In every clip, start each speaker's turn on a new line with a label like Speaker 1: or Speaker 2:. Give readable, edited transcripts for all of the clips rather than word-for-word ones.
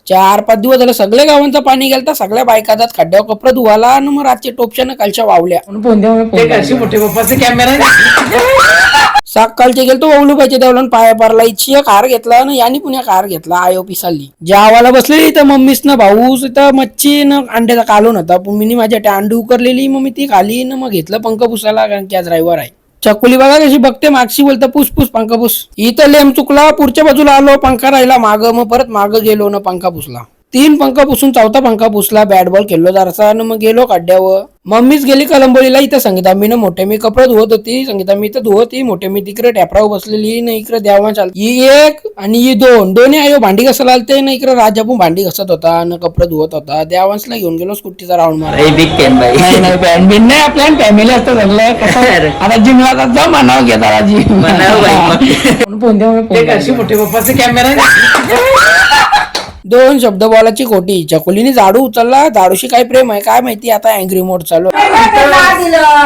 Speaker 1: 4-5 दिवस झालं सगळ्या गावांचं पाणी गेलं तर सगळ्या बायका जात खड्ड्यावर कपडे धुवाला आणि मग रातच्या टोपच्यानं कालच्या वावल्या
Speaker 2: मोठे पप्पाचा कॅमेरा
Speaker 1: सकाळचे गेलतो वळूबाईच्या देवळान पाया पारला इच्छी एक हार घेतला ना यानी पुण्या हार घेतला आयो पिसाली जेवायला बसलेली तर मम्मीच ना भाऊस इथं मच्छी न अंड्याचा कालून होता पण मी माझ्या त्या अंडी उकरलेली मग मी ती खाली ना मग घेतलं पंख पुसायला कारण की आज रविवार आहे. चकुली बघा कशी बघते मागशी बोलतं पुस पुस पंखा पुस इथं लेम चुकला पुढच्या बाजूला आलो पंखा राहिला माग मग परत माग गेलो ना पंखा पुसला 3 पंखा पुसून 4था पंखा पुसला बॅट बॉल खेळलो जरासा आणि मग गेलो खड्ड्यावर. मम्मीच गेली कलंबोलीला इथं संगीता मी ना मोठे मी कपडे धुवत होती संगीता मी तर धुवती मोठे मी तिकडे टॅपरावर बसलेली ना इकडे देवा चालती ही एक आणि ही दोन्ही आयो भांडी घासायला आलते ना इकडे राजा पण भांडी घसत होता ना कपडे धुवत होता देवांसला घेऊन गेलो स्कूटीचा राऊंड मारा.
Speaker 2: बिग फॅन भाई
Speaker 3: नाही फॅन बिन नाही आपल्या फॅमिली असतं सगळं कसं आता जिमला जा म्हणावं घेता राजी
Speaker 2: मोठे पप्पाचा कॅमेरा
Speaker 1: 2 शब्द बोलाची खोटी चकुलीने झाडू उचलला झाडूशी काय प्रेम आहे काय माहिती आता अँग्री मोड चालू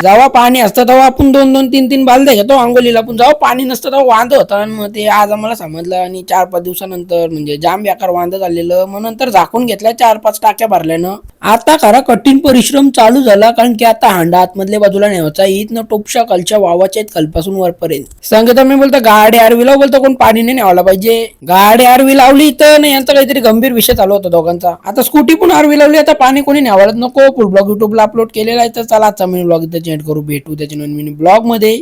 Speaker 1: जेव्हा पाणी असतं तेव्हा आपण 2-2 3-3 बालद्या घेतो अंघोलीला पण जेव्हा पाणी नसतं तेव्हा वांद होतं मग ते आज आम्हाला समजलं आणि 4-5 दिवसानंतर म्हणजे जाम बेकार वांद झालेलं मग नंतर झाकून घेतल्या 4-5 टाक्या भरल्यानं आता खरा कठीण परिश्रम चालू झाला कारण की आता हांडा आतमधल्या बाजूला न्यायचा इथनं टोपशा कलच्या वावाच्या कलपासून वरपर्यंत सांगता मी बोलतो गाडी आरवी लाव बोलतो कोण पाणी नाही न्यावला पाहिजे गाडी आरवी लावली तर नाही यांचा काहीतरी गंभीर विषय चालू होता दोघांचा. आता स्कूटी पण आरवी लावली आता पाणी कोणी न्यावळत नको फुल ब्लॉग युट्यूबला अपलोड केलेला आहे तर चला आजचा मिनी ब्लॉग इथं चेंज करू भेटू त्याच्या नवीन मिनी ब्लॉग मध्ये.